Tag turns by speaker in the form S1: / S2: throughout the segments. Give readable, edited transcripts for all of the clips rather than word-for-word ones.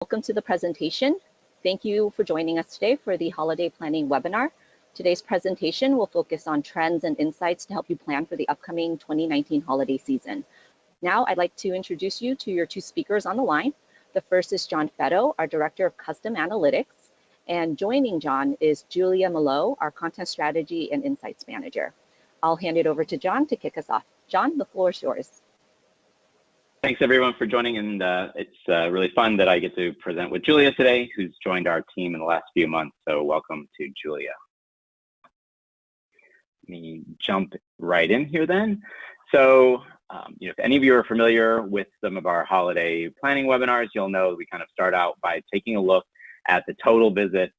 S1: welcome to the presentation. Thank you for joining us today for the holiday planning webinar. Today's presentation will focus on trends and insights to help you plan for the upcoming 2019 holiday season. Now, I'd like to introduce you to your two speakers on the line. The first is John Fetto, our Director of Custom Analytics, and joining John is Julia Malo, our Content Strategy and Insights Manager. I'll hand it over to John to kick us off. John, the floor is yours.
S2: Thanks everyone for joining, and it's really fun that I get to present with Julia today, who's joined our team in the last few months. So welcome to Julia. Let me jump right in here then. So if any of you are familiar with some of our holiday planning webinars, you'll know we kind of start out by taking a look at the total visits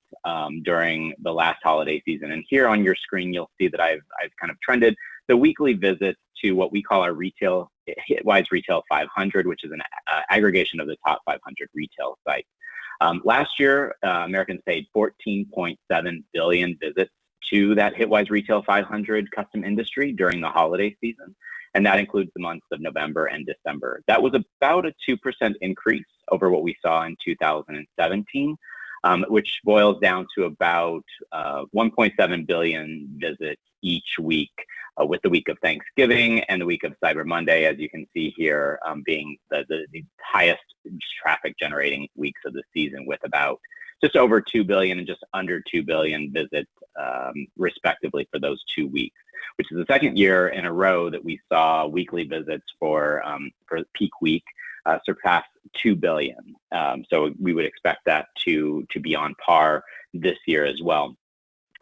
S2: during the last holiday season. And here on your screen, you'll see that I've kind of trended the weekly visits to what we call our Hitwise Retail 500, which is an aggregation of the top 500 retail sites. Last year, Americans paid 14.7 billion visits to that Hitwise Retail 500 custom industry during the holiday season, and that includes the months of November and December. That was about a 2% increase over what we saw in 2017, which boils down to about 1.7 billion visits each week, with the week of Thanksgiving and the week of Cyber Monday, as you can see here, being the highest traffic generating weeks of the season, with about just over 2 billion and just under 2 billion visits respectively for those 2 weeks, which is the second year in a row that we saw weekly visits for peak week surpass 2 billion. So we would expect that to be on par this year as well.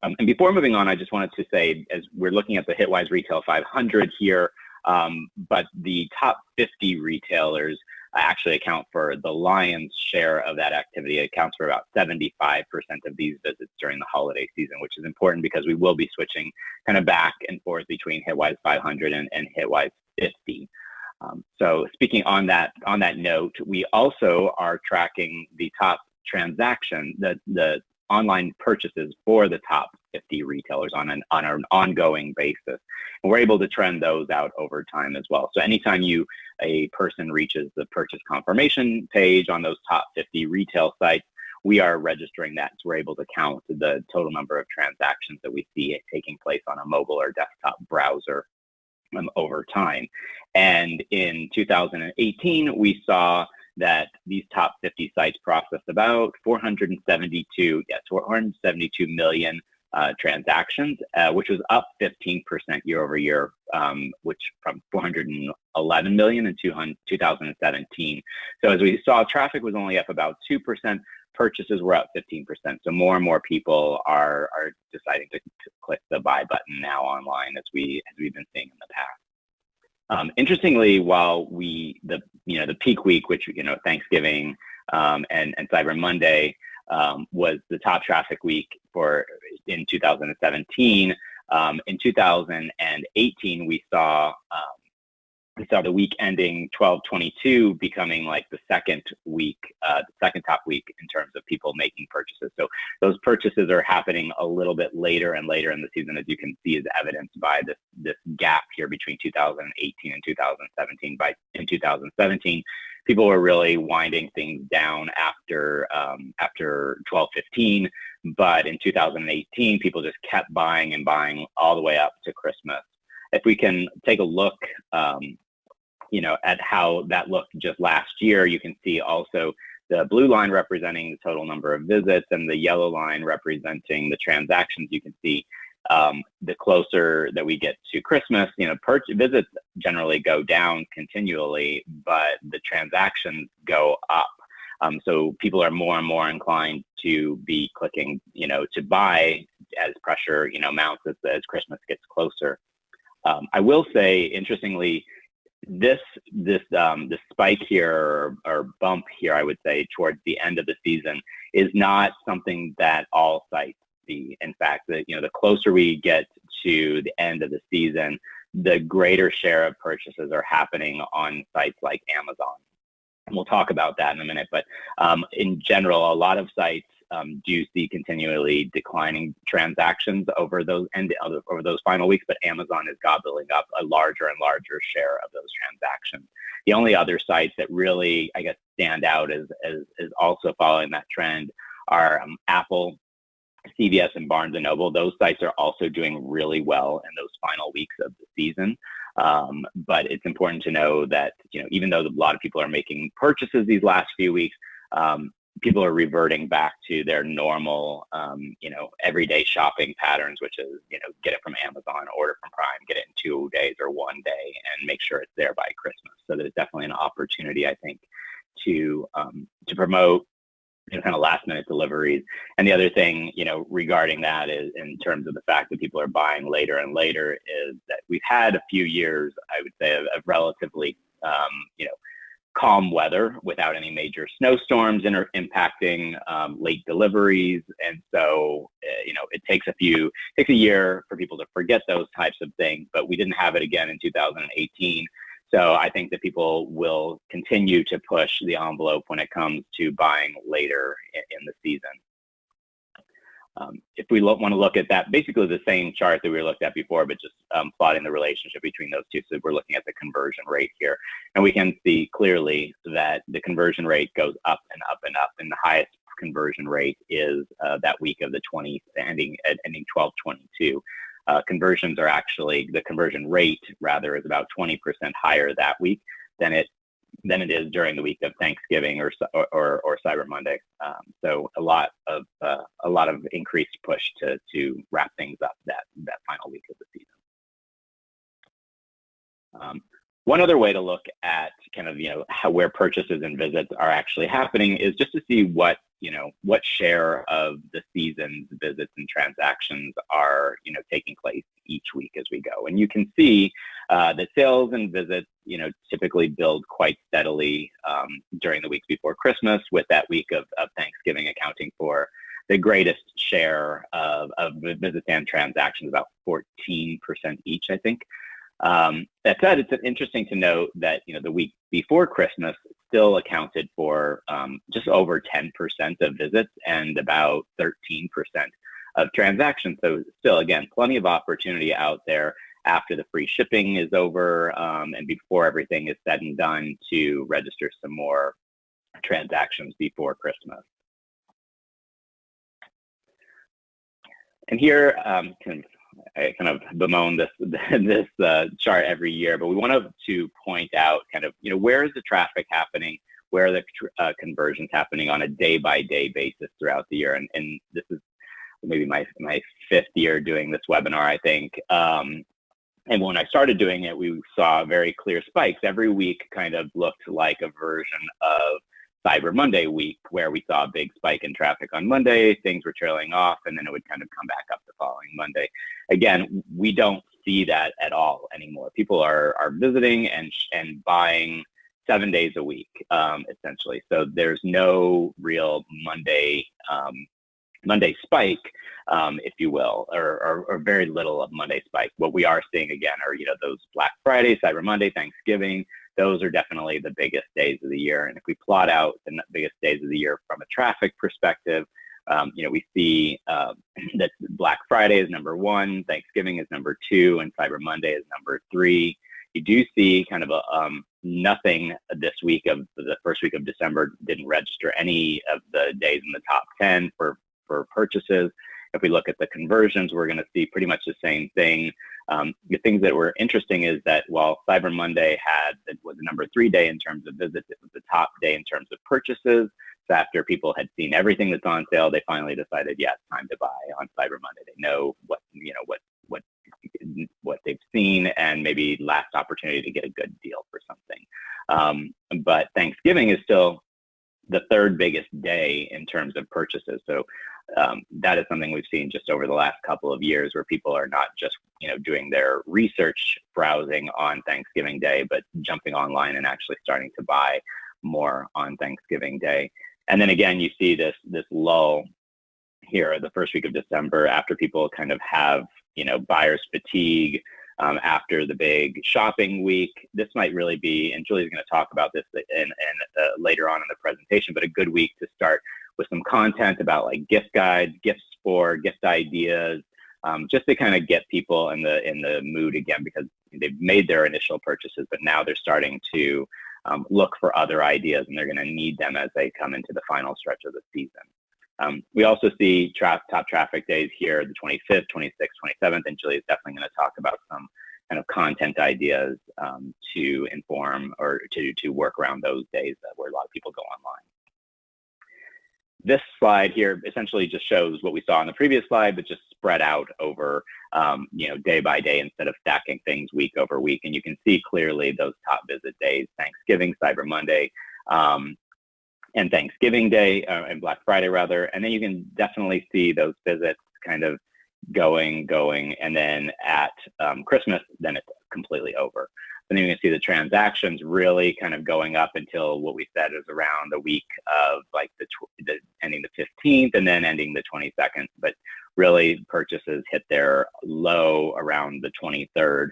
S2: And before moving on, I just wanted to say, as we're looking at the Hitwise Retail 500 here, but the top 50 retailers actually account for the lion's share of that activity. It accounts for about 75% of these visits during the holiday season, which is important because we will be switching kind of back and forth between Hitwise 500 and Hitwise 50. So speaking on that note, we also are tracking the top transaction, the online purchases for the top 50 retailers on an ongoing basis. And we're able to trend those out over time as well. So anytime a person reaches the purchase confirmation page on those top 50 retail sites, we are registering that. So we're able to count the total number of transactions that we see taking place on a mobile or desktop browser over time. And in 2018, we saw that these top 50 sites processed about 472 million transactions, which was up 15% year over year, which from 411 million in 2017. So as we saw, traffic was only up about 2%, purchases were up 15%. So more and more people are deciding to click the buy button now online, as we've been seeing in the past. Interestingly, while the peak week, which Thanksgiving and Cyber Monday was the top traffic week in 2017. In 2018, we saw the week ending 12/22 becoming like the second top week in terms of people making purchases. So those purchases are happening a little bit later and later in the season, as you can see, is evidenced by this gap here between 2018 and 2017. In 2017, people were really winding things down after 12/15, but in 2018, people just kept buying and buying all the way up to Christmas. If we can take a look at how that looked just last year, you can see also the blue line representing the total number of visits and the yellow line representing the transactions. You can see the closer that we get to Christmas, visits generally go down continually, but the transactions go up. So people are more and more inclined to be clicking, to buy as pressure, mounts as Christmas gets closer. I will say, interestingly, this spike here or bump here, I would say, towards the end of the season is not something that all sites see. In fact, the closer we get to the end of the season, the greater share of purchases are happening on sites like Amazon. And we'll talk about that in a minute, but in general, a lot of sites do see continually declining transactions over those final weeks, but Amazon is gobbling up a larger and larger share of those transactions. The only other sites that really, I guess, stand out as also following that trend are Apple, CVS, and Barnes & Noble. Those sites are also doing really well in those final weeks of the season. But it's important to know that, even though a lot of people are making purchases these last few weeks, people are reverting back to their normal, everyday shopping patterns, which is, get it from Amazon, order from Prime, get it in 2 days or 1 day, and make sure it's there by Christmas. So there's definitely an opportunity, I think, to promote kind of last minute deliveries. And the other thing, regarding that is, in terms of the fact that people are buying later and later, is that we've had a few years, I would say, of relatively, calm weather without any major snowstorms impacting late deliveries. And so, it takes a year for people to forget those types of things, but we didn't have it again in 2018. So I think that people will continue to push the envelope when it comes to buying later in the season. If we want to look at that, basically the same chart that we looked at before, but just plotting the relationship between those two. So we're looking at the conversion rate here, and we can see clearly that the conversion rate goes up and up and up, and the highest conversion rate is that week of the 20th, ending 12/22. Conversions are actually, the conversion rate rather, is about 20% higher that week than it is during the week of Thanksgiving or Cyber Monday. So a lot of increased push to wrap things up that final week of the season. One other way to look at kind of, where purchases and visits are actually happening is just to see what share of the season's visits and transactions are, taking place each week as we go. And you can see that sales and visits, typically build quite steadily during the weeks before Christmas, with that week of Thanksgiving accounting for the greatest share of visits and transactions, about 14% each, I think. That said, it's interesting to note that, the week before Christmas still accounted for just over 10% of visits and about 13% of transactions. So still, again, plenty of opportunity out there after the free shipping is over and before everything is said and done to register some more transactions before Christmas. And here, I kind of bemoan this chart every year, but we wanted to point out kind of, where is the traffic happening? Where are the conversions happening on a day-by-day basis throughout the year? And this is maybe my 5th year doing this webinar, I think. And when I started doing it, we saw very clear spikes. Every week kind of looked like a version of Cyber Monday week, where we saw a big spike in traffic on Monday, things were trailing off, and then it would kind of come back up the following Monday. Again, we don't see that at all anymore. People are visiting and buying 7 days a week, essentially. So there's no real Monday spike, if you will, or very little of Monday spike. What we are seeing again are, those Black Friday, Cyber Monday, Thanksgiving. Those are definitely the biggest days of the year. And if we plot out the biggest days of the year from a traffic perspective, we see that Black Friday is number 1, Thanksgiving is number 2, and Cyber Monday is number 3. You do see kind of nothing this week of the first week of December didn't register any of the days in the top 10 for purchases. If we look at the conversions, we're going to see pretty much the same thing. The things that were interesting is that while Cyber Monday was the number 3 day in terms of visits, it was the top day in terms of purchases. So after people had seen everything that's on sale, they finally decided, yeah, it's time to buy on Cyber Monday. They know what they've seen, and maybe last opportunity to get a good deal for something. But Thanksgiving is still the 3rd biggest day in terms of purchases. So that is something we've seen just over the last couple of years, where people are not just doing their research browsing on Thanksgiving Day, but jumping online and actually starting to buy more on Thanksgiving Day. And then again, you see this lull here the first week of December, after people kind of have buyer's fatigue after the big shopping week. This might really be, and Julie's going to talk about this in later on in the presentation, but a good week to start with some content about like gift guides, gifts for, gift ideas, just to kind of get people in the mood again, because they've made their initial purchases, but now they're starting to look for other ideas, and they're going to need them as they come into the final stretch of the season. We also see top traffic days here, the 25th, 26th, 27th, and Julie is definitely going to talk about some kind of content ideas to inform or to work around those days where a lot of people go online. This slide here essentially just shows what we saw on the previous slide, but just spread out over day by day instead of stacking things week over week. And you can see clearly those top visit days: Thanksgiving, Cyber Monday, and Thanksgiving Day, and Black Friday rather. And then you can definitely see those visits kind of going, and then at Christmas, then it's completely over. And then you can see the transactions really kind of going up until what we said is around the week of like the ending the 15th and then ending the 22nd. But really, purchases hit their low around the 23rd.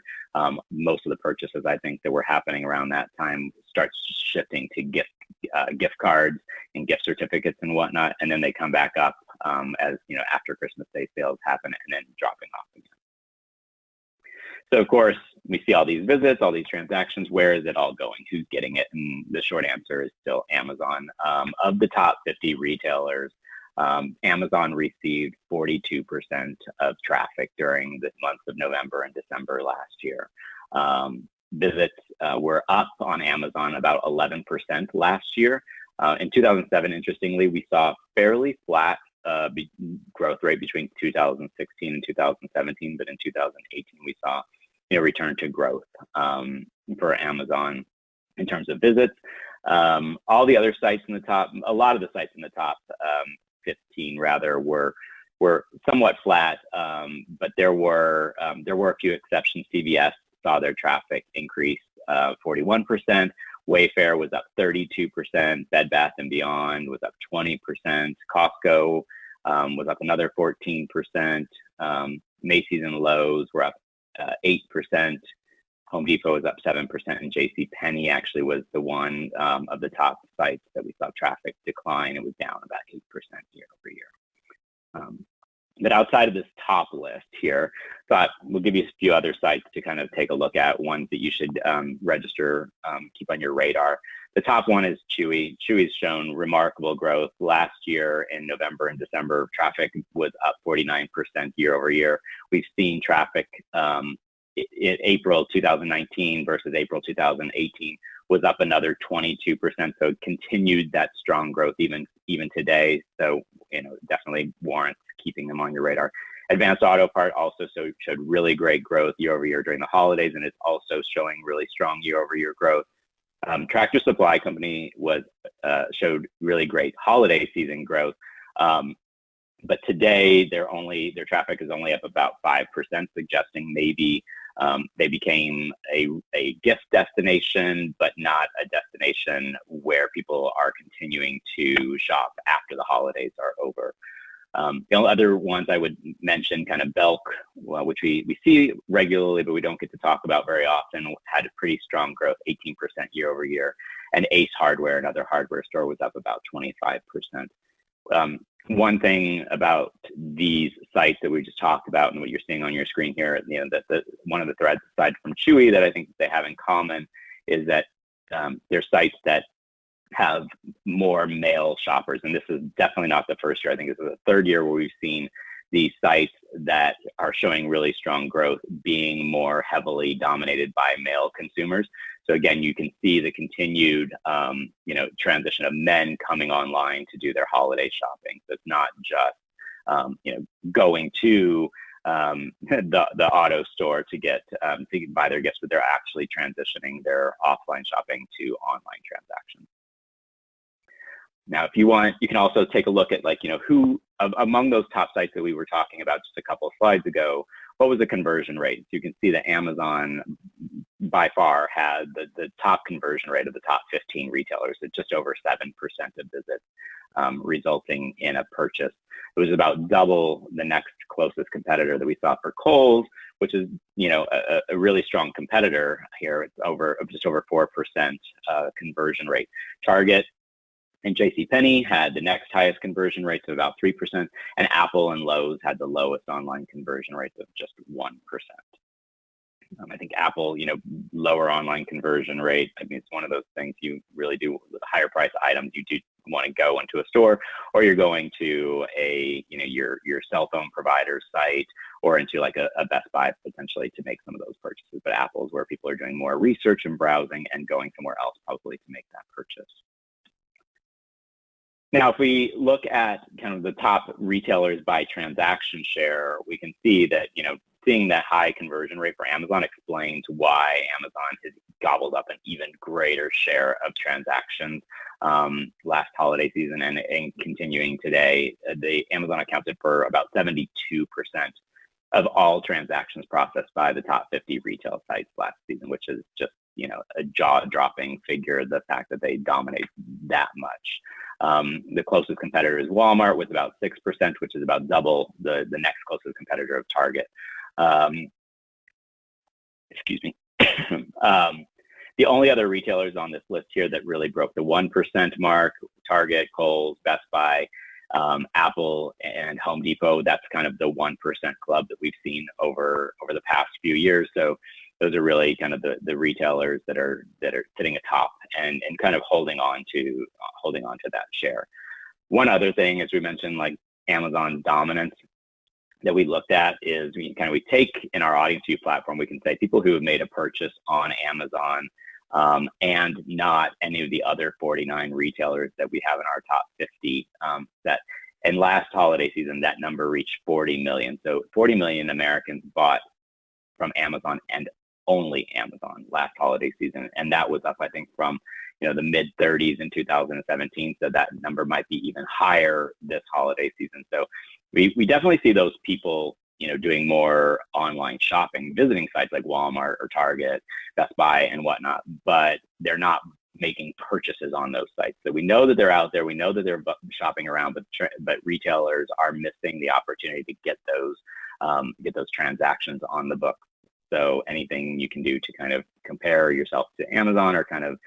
S2: Most of the purchases, I think, that were happening around that time starts shifting to gift cards and gift certificates and whatnot, and then they come back up as after Christmas Day sales happen, and then dropping off again. So of course, we see all these visits, all these transactions. Where is it all going? Who's getting it? And the short answer is still Amazon. Of the top 50 retailers, Amazon received 42% of traffic during the months of November and December last year. Visits were up on Amazon about 11% last year. In 2007, interestingly, we saw fairly flat growth rate between 2016 and 2017, but in 2018 we saw return to growth for Amazon in terms of visits. All the other sites in the top, a lot of the sites in the top 15 rather were somewhat flat, but there were a few exceptions. CVS saw their traffic increase 41%. Wayfair was up 32%. Bed Bath & Beyond was up 20%. Costco was up another 14%. Macy's and Lowe's were up 8%. Home Depot was up 7%, and JCPenney actually was the one of the top sites that we saw traffic decline. It was down about 8% year over year. But outside of this top list here, thought we'll give you a few other sites to kind of take a look at, ones that you should register, keep on your radar. The top one is Chewy. Chewy's shown remarkable growth. Last year in November and December, traffic was up 49% year over year. We've seen traffic in April 2019 versus April 2018 was up another 22%. So it continued that strong growth even today. So definitely warrants keeping them on your radar. Advanced Auto Part also showed really great growth year over year during the holidays, and it's also showing really strong year over year growth. Tractor Supply Company showed really great holiday season growth, but today their traffic is only up about 5%, suggesting maybe they became a gift destination, but not a destination where people are continuing to shop after the holidays are over. The only other ones I would mention, kind of Belk, which we see regularly, but we don't get to talk about very often, had a pretty strong growth, 18% year over year. And Ace Hardware, another hardware store, was up about 25%. One thing about these sites that we just talked about and what you're seeing on your screen here, that one of the threads aside from Chewy that I think they have in common is that they're sites that have more male shoppers, and this is definitely not the first year. I think this is the third year where we've seen these sites that are showing really strong growth being more heavily dominated by male consumers. So again, you can see the continued transition of men coming online to do their holiday shopping. So it's not just going to the auto store to buy their gifts, but they're actually transitioning their offline shopping to online transactions. Now, if you want, you can also take a look at who among those top sites that we were talking about just a couple of slides ago, what was the conversion rate? So you can see that Amazon by far had the top conversion rate of the top 15 retailers at just over 7% of visits, resulting in a purchase. It was about double the next closest competitor that we saw for Kohl's, which is a really strong competitor here. It's just over 4% conversion rate. Target and JCPenney had the next highest conversion rates of about 3%, and Apple and Lowe's had the lowest online conversion rates of just 1%. I think Apple, lower online conversion rate. I mean, it's one of those things you really do with higher price items. You do want to go into a store, or you're going to your cell phone provider site, or into like a Best Buy potentially to make some of those purchases. But Apple is where people are doing more research and browsing and going somewhere else probably to make that purchase. Now, if we look at kind of the top retailers by transaction share, we can see that, seeing that high conversion rate for Amazon explains why Amazon has gobbled up an even greater share of transactions last holiday season and continuing today. Amazon accounted for about 72% of all transactions processed by the top 50 retail sites last season, which is just, a jaw-dropping figure, the fact that they dominate that much. The closest competitor is Walmart with about 6%, which is about double the next closest competitor of Target. Excuse me. The only other retailers on this list here that really broke the 1% mark, Target, Kohl's, Best Buy, Apple, and Home Depot. That's kind of the 1% club that we've seen over the past few years. So those are really kind of the retailers that are sitting atop and kind of holding on to that share. One other thing, as we mentioned, like Amazon's dominance that we looked at is we take in our audience view platform, we can say people who have made a purchase on Amazon and not any of the other 49 retailers that we have in our top 50 set. And last holiday season, that number reached 40 million. So 40 million Americans bought from Amazon and only Amazon last holiday season. And that was up, I think, from the mid 30s in 2017. So that number might be even higher this holiday season. So we definitely see those people, doing more online shopping, visiting sites like Walmart or Target, Best Buy and whatnot, but they're not making purchases on those sites. So we know that they're out there. We know that they're shopping around, but retailers are missing the opportunity to get those transactions on the book. So anything you can do to kind of compare yourself to Amazon or kind of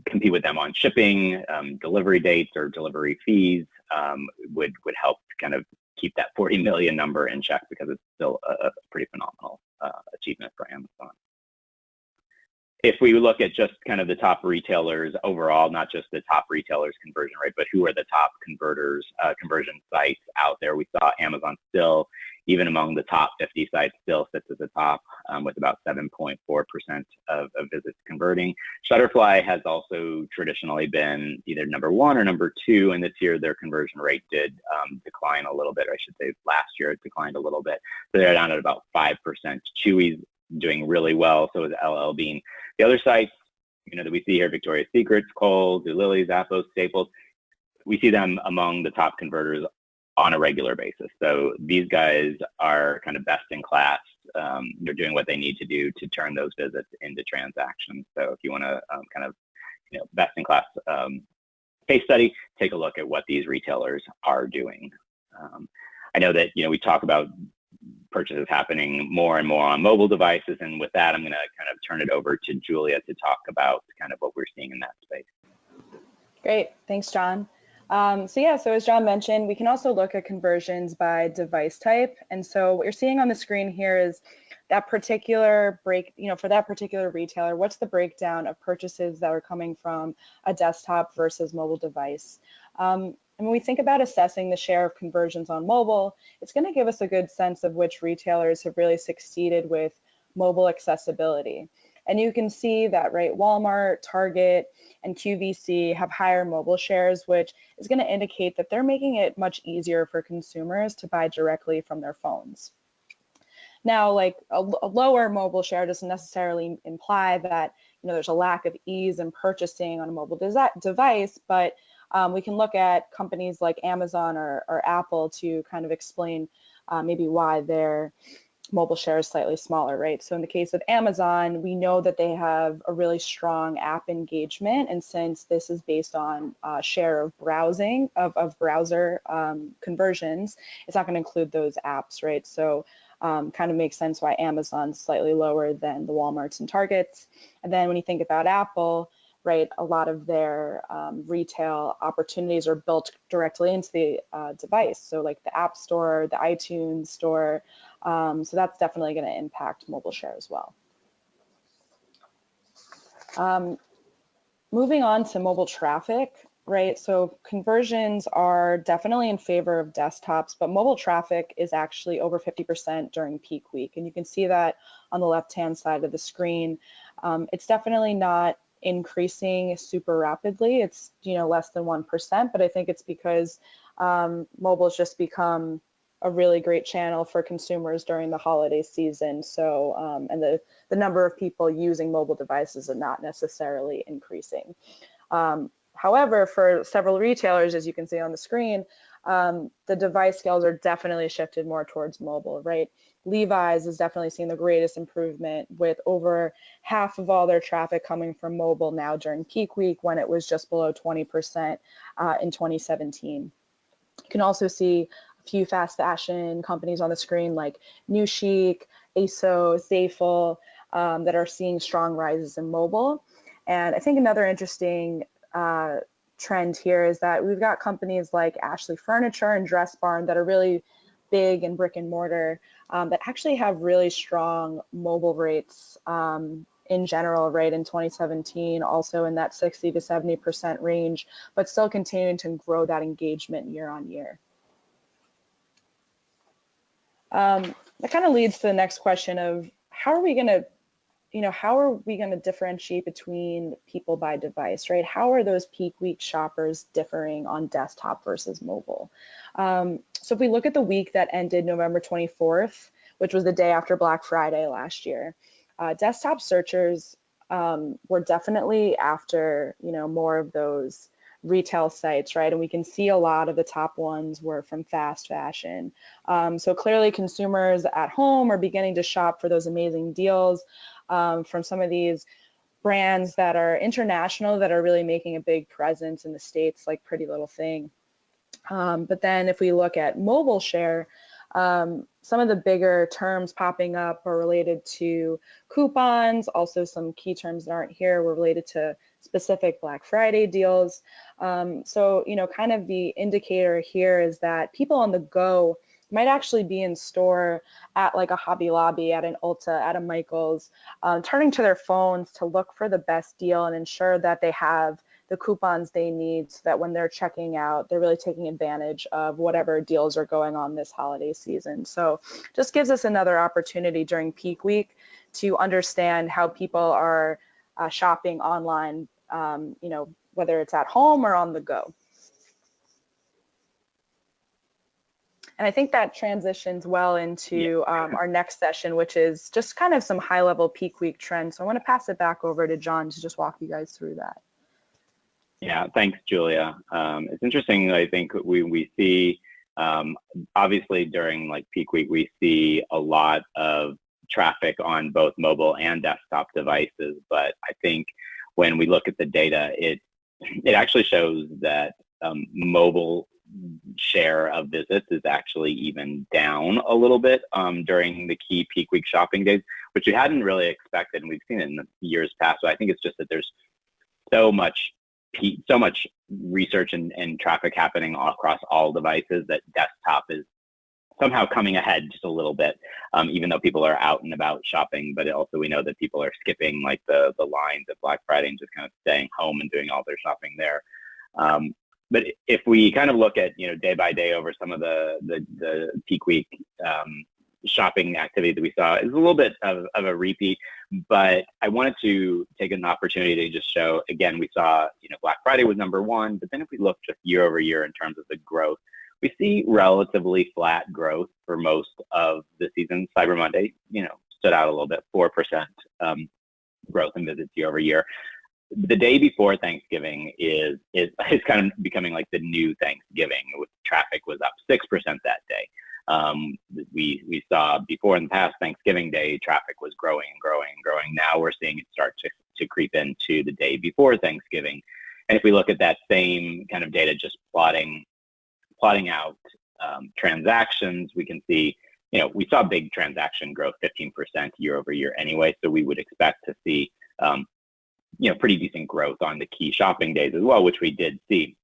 S2: compete with them on shipping, delivery dates or delivery fees would help kind of keep that 40 million number in check, because it's still a pretty phenomenal achievement for Amazon. If we look at just kind of the top retailers overall, not just the top retailers conversion rate, but who are the top conversion sites out there, we saw Amazon still, even among the top 50 sites, still sits at the top with about 7.4% of visits converting. Shutterfly has also traditionally been either number 1 or number 2, and this year their conversion rate did decline a little bit, or I should say last year it declined a little bit. So they're down at about 5%. Chewy's doing really well, so is LL Bean. The other sites, that we see here, Victoria's Secrets, Kohl's, Zulily, Zappos, Staples, we see them among the top converters on a regular basis. So these guys are kind of best in class. They're doing what they need to do to turn those visits into transactions. So if you want to kind of, best in class case study, take a look at what these retailers are doing. I know that, we talk about purchases happening more and more on mobile devices. And with that, I'm going to kind of turn it over to Julia to talk about kind of what we're seeing in that space.
S3: Great. Thanks, John. So as John mentioned, we can also look at conversions by device type. And so what you're seeing on the screen here is that particular for that particular retailer, what's the breakdown of purchases that are coming from a desktop versus mobile device? And when we think about assessing the share of conversions on mobile, it's going to give us a good sense of which retailers have really succeeded with mobile accessibility. And you can see that, right, Walmart, Target, and QVC have higher mobile shares, which is going to indicate that they're making it much easier for consumers to buy directly from their phones. Now, like a lower mobile share doesn't necessarily imply that there's a lack of ease in purchasing on a mobile device, but we can look at companies like Amazon or Apple to kind of explain maybe why their mobile share is slightly smaller, right? So in the case of Amazon, we know that they have a really strong app engagement, and since this is based on share of browsing, of browser conversions, it's not going to include those apps, right? So kind of makes sense why Amazon's slightly lower than the Walmarts and Targets. And then when you think about Apple, right, a lot of their retail opportunities are built directly into the device. So like the App Store, the iTunes Store, So that's definitely going to impact mobile share as well. Moving on to mobile traffic, right? So conversions are definitely in favor of desktops, but mobile traffic is actually over 50% during peak week. And you can see that on the left-hand side of the screen. It's definitely not increasing super rapidly. It's, less than 1%, but I think it's because mobile's just become a really great channel for consumers during the holiday season. So, and the number of people using mobile devices are not necessarily increasing. However, for several retailers, as you can see on the screen, the device scales are definitely shifted more towards mobile, right? Levi's is definitely seeing the greatest improvement, with over half of all their traffic coming from mobile now during peak week, when it was just below 20% in 2017. You can also see a few fast fashion companies on the screen like New Chic, ASOS, Zaful, that are seeing strong rises in mobile. And I think another interesting trend here is that we've got companies like Ashley Furniture and Dress Barn that are really big in brick and mortar, that actually have really strong mobile rates in general, right, in 2017, also in that 60 to 70% range, but still continuing to grow that engagement year on year. That kind of leads to the next question of how are we going to differentiate between people by device, right? How are those peak week shoppers differing on desktop versus mobile? So if we look at the week that ended November 24th, which was the day after Black Friday last year, desktop searchers were definitely after, more of those retail sites, right? And we can see a lot of the top ones were from fast fashion. So clearly consumers at home are beginning to shop for those amazing deals from some of these brands that are international, that are really making a big presence in the States, like Pretty Little Thing. But then if we look at mobile share, some of the bigger terms popping up are related to coupons. Also, some key terms that aren't here were related to specific Black Friday deals. So, kind of the indicator here is that people on the go might actually be in store at like a Hobby Lobby, at an Ulta, at a Michael's, turning to their phones to look for the best deal and ensure that they have the coupons they need, so that when they're checking out, they're really taking advantage of whatever deals are going on this holiday season. So just gives us another opportunity during peak week to understand how people are shopping online, whether it's at home or on the go. And I think that transitions well into our next session, which is just kind of some high-level peak week trends. So I want to pass it back over to John to just walk you guys through that.
S2: Yeah, thanks, Julia. It's interesting. I think we see, obviously during like peak week, we see a lot of traffic on both mobile and desktop devices. But I think when we look at the data, it actually shows that mobile share of visits is actually even down a little bit during the key peak week shopping days, which we hadn't really expected, and we've seen it in the years past. So I think it's just that there's so much research and traffic happening across all devices that desktop is somehow coming ahead just a little bit, even though people are out and about shopping. But also we know that people are skipping like the lines at Black Friday and just kind of staying home and doing all their shopping there. But if we kind of look at, day by day over some of the peak week shopping activity that we saw, is a little bit of a repeat. But I wanted to take an opportunity to just show, again, we saw, Black Friday was number one, but then if we look just year over year in terms of the growth, we see relatively flat growth for most of the season. Cyber Monday, stood out a little bit, 4% growth in visits year over year. The day before Thanksgiving is kind of becoming like the new Thanksgiving. Traffic was up 6% that day. We saw before in the past Thanksgiving Day, traffic was growing and growing and growing. Now we're seeing it start to creep into the day before Thanksgiving. And if we look at that same kind of data, just plotting out transactions, we can see, we saw big transaction growth, 15% year over year anyway. So we would expect to see, pretty decent growth on the key shopping days as well, which we did see.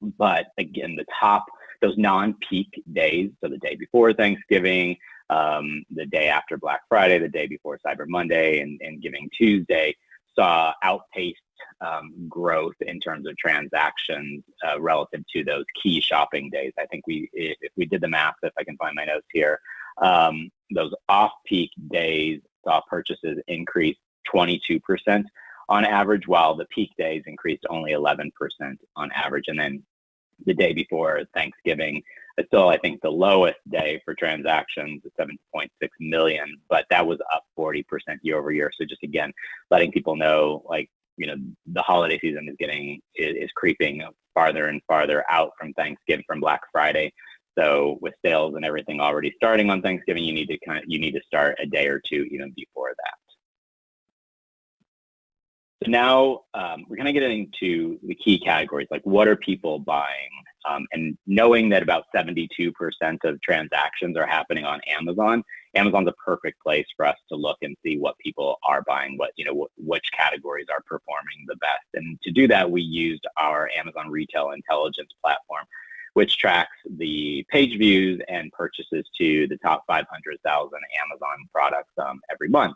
S2: But again, those non-peak days, so the day before Thanksgiving, the day after Black Friday, the day before Cyber Monday, and Giving Tuesday saw outpaced growth in terms of transactions relative to those key shopping days. I think if we did the math, if I can find my notes here, those off-peak days saw purchases increase 22% on average, while the peak days increased only 11% on average. And then the day before Thanksgiving, it's still, I think, the lowest day for transactions, 7.6 million, but that was up 40% year over year. So just again, letting people know, like, the holiday season is creeping farther and farther out from Thanksgiving, from Black Friday. So with sales and everything already starting on Thanksgiving, you need to start a day or two even before that. So now we're going to get into the key categories, like what are people buying? And knowing that about 72% of transactions are happening on Amazon, Amazon's a perfect place for us to look and see what people are buying, which categories are performing the best. And to do that, we used our Amazon Retail Intelligence platform, which tracks the page views and purchases to the top 500,000 Amazon products every month,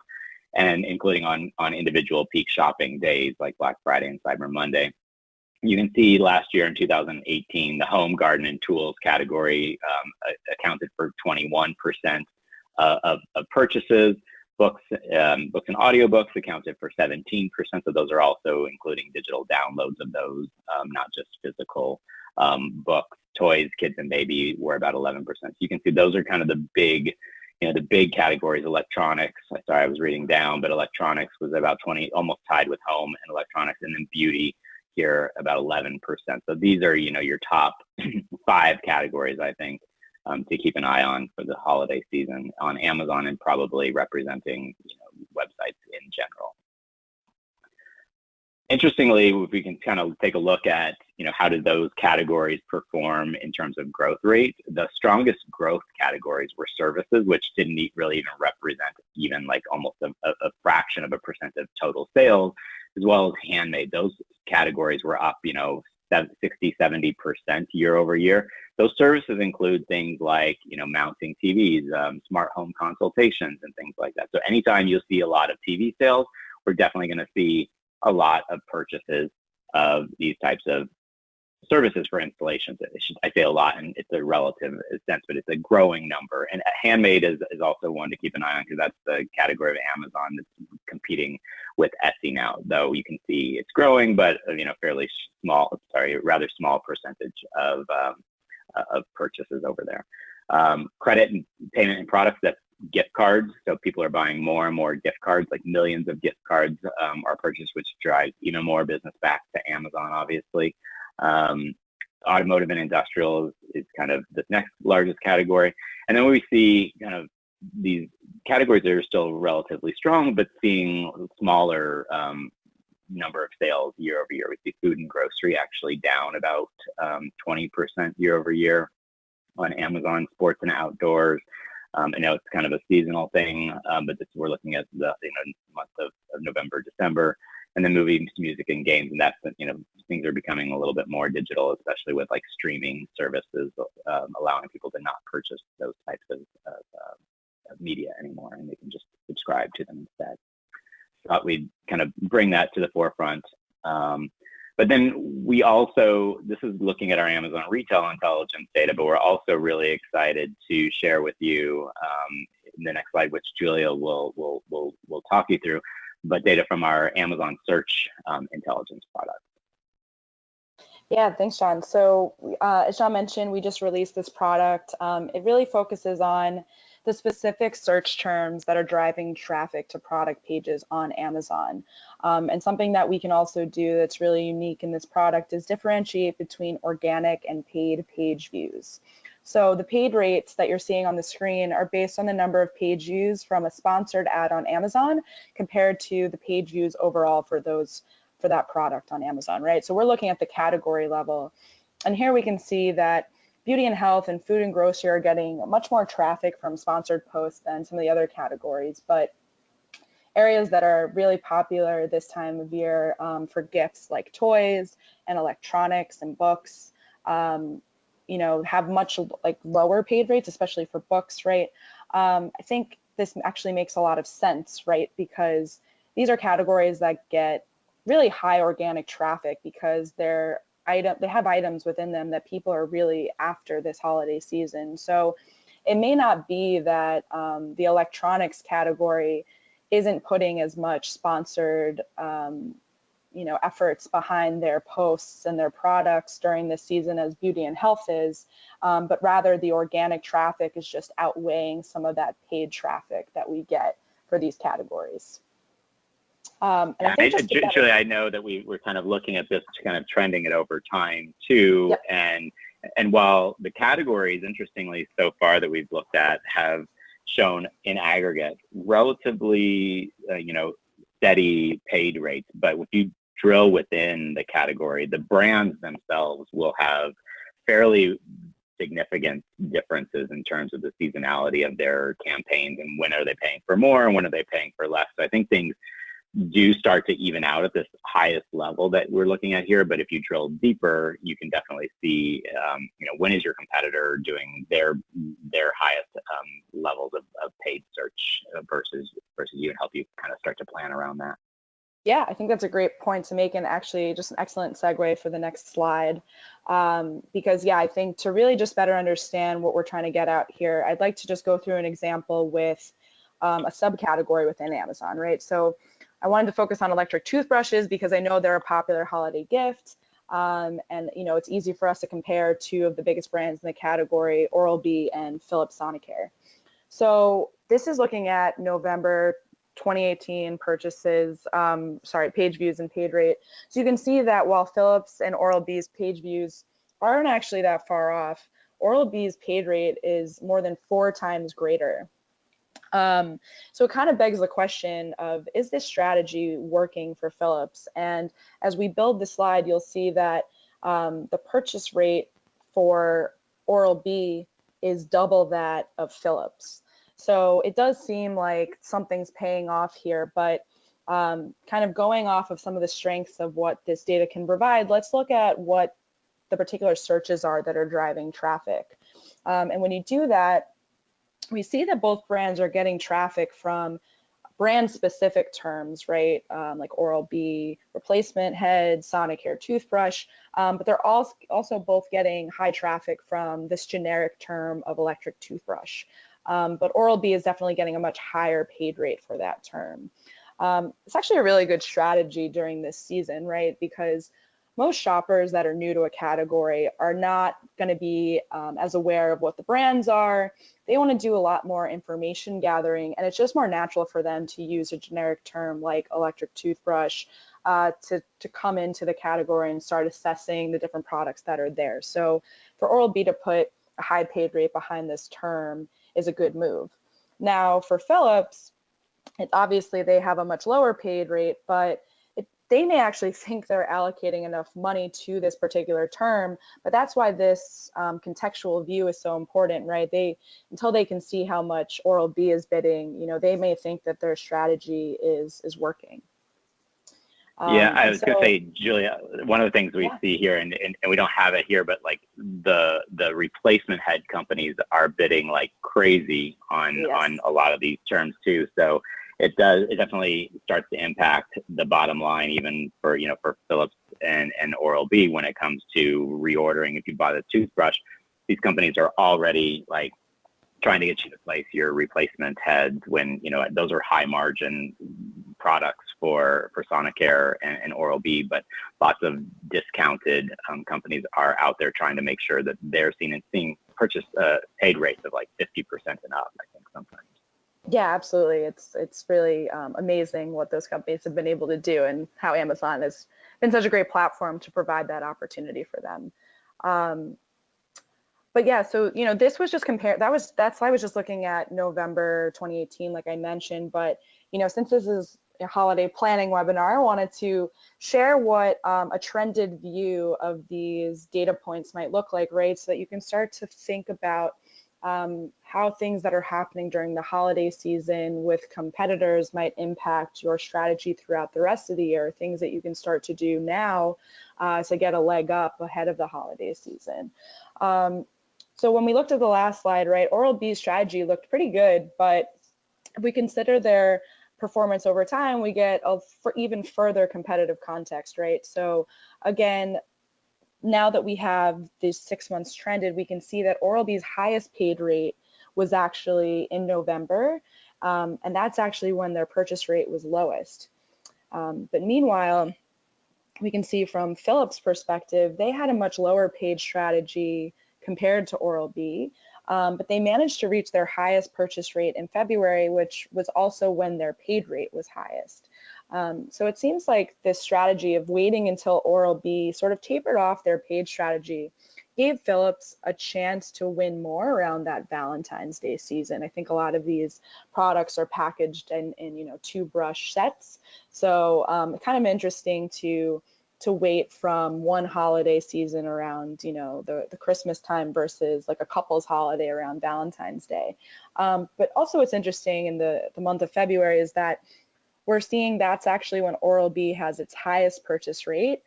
S2: and including on individual peak shopping days like Black Friday and Cyber Monday. You can see last year in 2018, the home, garden, and tools category accounted for 21% of purchases. Books and audiobooks accounted for 17%. So those are also including digital downloads of those, not just physical books. Toys, kids, and baby were about 11%. So you can see those are kind of the big categories. Electronics, sorry, I was reading down, but electronics was about 20, almost tied with home and electronics, and then beauty here about 11%. So these are, your top 5 categories, I think, to keep an eye on for the holiday season on Amazon, and probably representing, websites in general. Interestingly, if we can kind of take a look at, how did those categories perform in terms of growth rate? The strongest growth categories were services, which didn't really even represent even like almost a fraction of a percent of total sales, as well as handmade. Those categories were up, 60, 70% year over year. Those services include things like, mounting TVs, smart home consultations, and things like that. So anytime you'll see a lot of TV sales, we're definitely going to see a lot of purchases of these types of services for installations. I say a lot, and it's a relative sense, but it's a growing number. And handmade is also one to keep an eye on, because that's the category of Amazon that's competing with Etsy now. Though you can see it's growing, but fairly small. Rather small percentage of purchases over there. Credit and payment and products, that's gift cards. So people are buying more and more gift cards, like millions of gift cards are purchased, which drives even more business back to Amazon, obviously. Automotive and industrial is kind of the next largest category. And then we see kind of these categories that are still relatively strong, but seeing smaller number of sales year over year. We see food and grocery actually down about 20% year over year on Amazon. Sports and outdoors, I know it's kind of a seasonal thing, but we're looking at the month of November, December, and then movies, music, and games, and that's things are becoming a little bit more digital, especially with like streaming services, allowing people to not purchase those types of media anymore, and they can just subscribe to them instead. Thought we'd kind of bring that to the forefront. But then we also, this is looking at our Amazon Retail Intelligence data, but we're also really excited to share with you in the next slide, which Julia will talk you through, but data from our Amazon Search Intelligence product.
S3: Yeah, thanks, John. So as John mentioned, we just released this product. It really focuses on the specific search terms that are driving traffic to product pages on Amazon. And something that we can also do that's really unique in this product is differentiate between organic and paid page views. So the paid rates that you're seeing on the screen are based on the number of page views from a sponsored ad on Amazon compared to the page views overall for that product on Amazon, right? So we're looking at the category level. And here we can see that beauty and health and food and grocery are getting much more traffic from sponsored posts than some of the other categories. But areas that are really popular this time of year for gifts, like toys and electronics and books, have much like lower paid rates, especially for books, right? I think this actually makes a lot of sense, right? Because these are categories that get really high organic traffic because they have items within them that people are really after this holiday season. So it may not be that the electronics category isn't putting as much sponsored efforts behind their posts and their products during this season as beauty and health is, but rather the organic traffic is just outweighing some of that paid traffic that we get for these categories. And I think
S2: Julie, I know that we're kind of looking at this, kind of trending it over time too.
S3: Yep.
S2: And while the categories, interestingly, so far that we've looked at have shown in aggregate relatively, steady paid rates, but if you drill within the category, the brands themselves will have fairly significant differences in terms of the seasonality of their campaigns and when are they paying for more and when are they paying for less. So I think things do start to even out at this highest level that we're looking at here. But if you drill deeper, you can definitely see, when is your competitor doing their highest levels of paid search versus you, and help you kind of start to plan around that.
S3: Yeah, I think that's a great point to make, and actually just an excellent segue for the next slide. Because I think to really just better understand what we're trying to get out here, I'd like to just go through an example with a subcategory within Amazon, right? So I wanted to focus on electric toothbrushes because I know they're a popular holiday gift. And it's easy for us to compare two of the biggest brands in the category, Oral-B and Philips Sonicare. So this is looking at November 2018 purchases, page views and paid rate. So you can see that while Philips and Oral-B's page views aren't actually that far off, Oral-B's paid rate is more than 4 times greater. So it kind of begs the question of, is this strategy working for Philips? And as we build the slide, you'll see that the purchase rate for Oral-B is double that of Philips. So it does seem like something's paying off here, but kind of going off of some of the strengths of what this data can provide, let's look at what the particular searches are that are driving traffic. And when you do that, we see that both brands are getting traffic from brand-specific terms, right? Like Oral-B replacement head, Sonicare toothbrush, but they're also both getting high traffic from this generic term of electric toothbrush. But Oral-B is definitely getting a much higher paid rate for that term. It's actually a really good strategy during this season, right? Because most shoppers that are new to a category are not going to be as aware of what the brands are. They want to do a lot more information gathering, and it's just more natural for them to use a generic term like electric toothbrush to come into the category and start assessing the different products that are there. So for Oral-B to put a high paid rate behind this term is a good move. Now for Philips, obviously they have a much lower paid rate, but they may actually think they're allocating enough money to this particular term, but that's why this contextual view is so important, right? Until they can see how much Oral-B is bidding, they may think that their strategy is working.
S2: I was going to say, Julia, one of the things we see here, and we don't have it here, but like the replacement head companies are bidding like crazy on a lot of these terms too. So it definitely starts to impact the bottom line, even for Philips and Oral-B when it comes to reordering. If you bought a toothbrush, these companies are already like trying to get you to place your replacement heads when those are high margin products for Sonicare and Oral-B, but lots of discounted companies are out there trying to make sure that they're seeing purchase paid rates of like 50% and up, I think sometimes.
S3: Yeah, absolutely. It's really amazing what those companies have been able to do, and how Amazon has been such a great platform to provide that opportunity for them. But yeah, so this was just that's why I was just looking at November 2018, like I mentioned. But since this is a holiday planning webinar, I wanted to share what a trended view of these data points might look like, right? So that you can start to think about how things that are happening during the holiday season with competitors might impact your strategy throughout the rest of the year, things that you can start to do now to get a leg up ahead of the holiday season. So when we looked at the last slide, right, Oral-B's strategy looked pretty good, but if we consider their performance over time, we get for even further competitive context, right? So again, now that we have these 6 months trended, we can see that Oral-B's highest paid rate was actually in November, and that's actually when their purchase rate was lowest. But meanwhile, we can see from Philips' perspective, they had a much lower paid strategy compared to Oral-B, but they managed to reach their highest purchase rate in February, which was also when their paid rate was highest. So it seems like this strategy of waiting until Oral-B sort of tapered off their paid strategy gave Philips a chance to win more around that Valentine's Day season. I think a lot of these products are packaged in 2-brush sets. So kind of interesting to wait from one holiday season around, the Christmas time versus like a couple's holiday around Valentine's Day. But also what's interesting in the month of February is that we're seeing that's actually when Oral-B has its highest purchase rate,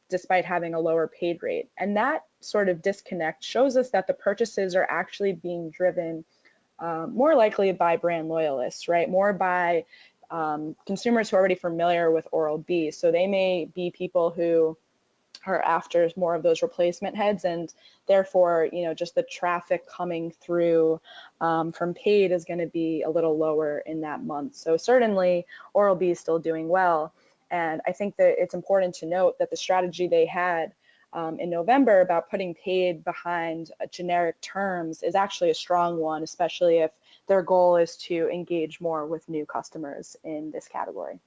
S3: despite having a lower paid rate. And that sort of disconnect shows us that the purchases are actually being driven more likely by brand loyalists, right? More by consumers who are already familiar with Oral-B. So they may be people who are after more of those replacement heads, and therefore, just the traffic coming through from paid is going to be a little lower in that month. So certainly Oral-B is still doing well. And I think that it's important to note that the strategy they had in November about putting paid behind generic terms is actually a strong one, especially if their goal is to engage more with new customers in this category.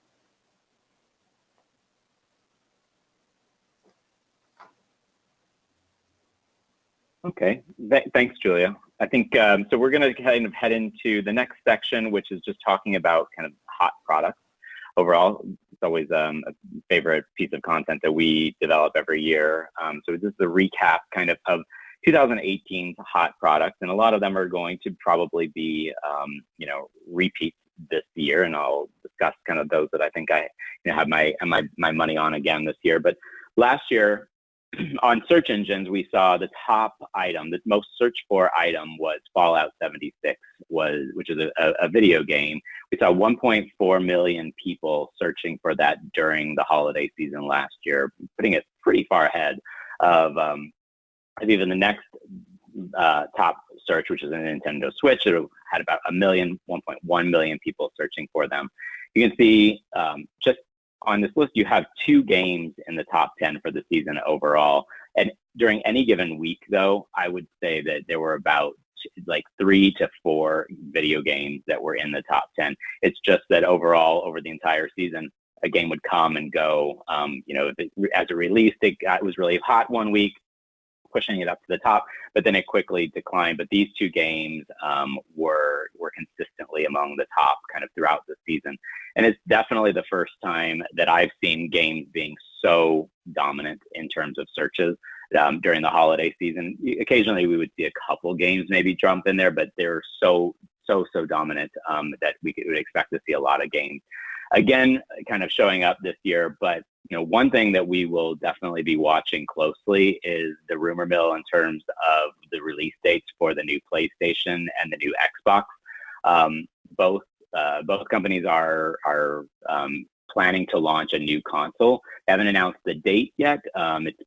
S2: Okay, thanks, Julia. I think, so we're going to kind of head into the next section, which is just talking about kind of hot products. Overall, it's always a favorite piece of content that we develop every year. So this is a recap kind of 2018's hot products, and a lot of them are going to probably be, repeats this year, and I'll discuss kind of those that I think I have my money on again this year. But last year, on search engines, we saw the top item, the most searched for item was Fallout 76, which is a video game. We saw 1.4 million people searching for that during the holiday season last year, putting it pretty far ahead of even the next top search, which is a Nintendo Switch. It had about 1.1 million people searching for them. You can see just on this list, you have 2 games in the top 10 for the season overall. And during any given week, though, I would say that there were about like 3 to 4 video games that were in the top 10. It's just that overall, over the entire season, a game would come and go. As it released, it was really hot one week, pushing it up to the top, but then it quickly declined. But these 2 games were consistently among the top kind of throughout the season. And it's definitely the first time that I've seen games being so dominant in terms of searches during the holiday season. Occasionally we would see a couple games maybe jump in there, but they're so dominant that we would expect to see a lot of games. Again, kind of showing up this year, but one thing that we will definitely be watching closely is the rumor mill in terms of the release dates for the new PlayStation and the new Xbox. Both companies are planning to launch a new console. They haven't announced the date yet. It's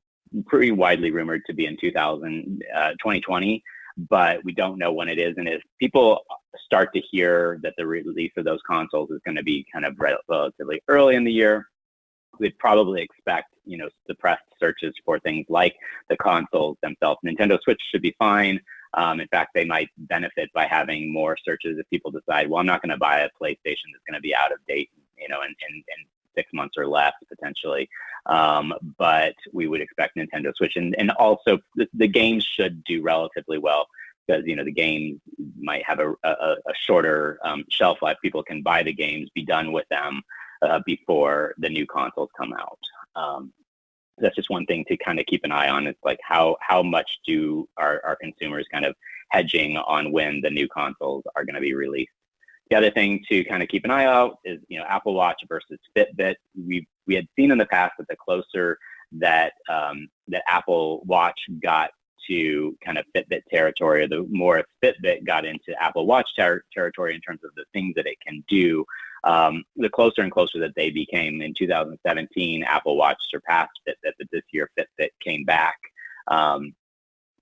S2: pretty widely rumored to be in 2020, but we don't know when it is. And if people start to hear that the release of those consoles is going to be kind of relatively early in the year, we'd probably expect, suppressed searches for things like the consoles themselves. Nintendo Switch should be fine. In fact, they might benefit by having more searches if people decide, well, I'm not going to buy a PlayStation that's going to be out of date, in 6 months or less potentially. But we would expect Nintendo Switch, and also the games should do relatively well because the games might have a shorter shelf life. People can buy the games, be done with them before the new consoles come out. That's just one thing to kind of keep an eye on. It's like how much do our consumers kind of hedging on when the new consoles are going to be released. The other thing to kind of keep an eye out is Apple Watch versus Fitbit. We had seen in the past that the closer that that Apple Watch got into kind of Fitbit territory, or the more Fitbit got into Apple Watch territory in terms of the things that it can do, the closer and closer that they became. In 2017, Apple Watch surpassed Fitbit, but this year Fitbit came back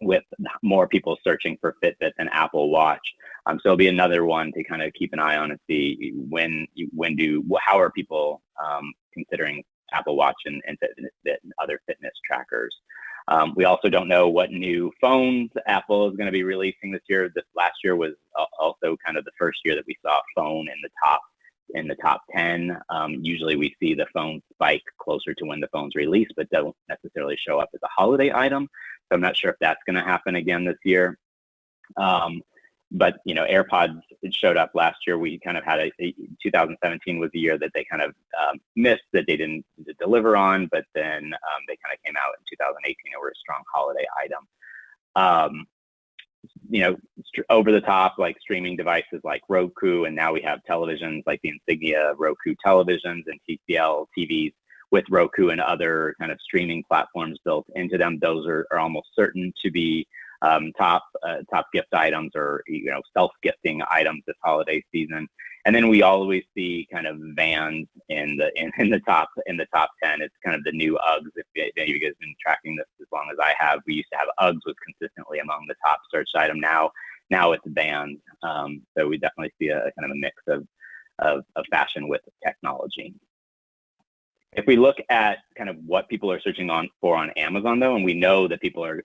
S2: with more people searching for Fitbit than Apple Watch. So it'll be another one to kind of keep an eye on and see how are people considering Apple Watch and Fitbit and other fitness trackers. We also don't know what new phones Apple is going to be releasing this year. This last year was also kind of the first year that we saw a phone in the top 10. Usually we see the phone spike closer to when the phone's released, but don't necessarily show up as a holiday item. So I'm not sure if that's going to happen again this year. But AirPods, it showed up last year. We kind of had 2017 was the year that they kind of missed, that they didn't deliver on, but then they kind of came out in 2018 and were a strong holiday item. Over the top, like streaming devices like Roku, and now we have televisions like the Insignia Roku televisions and TCL TVs with Roku and other kind of streaming platforms built into them. Those are almost certain to be top gift items, or self-gifting items this holiday season. And then we always see kind of Vans in the top 10. It's kind of the new Uggs. If any of you guys have been tracking this as long as I have, we used to have Uggs was consistently among the top searched item. Now it's Vans. So we definitely see a kind of a mix of fashion with technology. If we look at kind of what people are searching for on Amazon, though, and we know that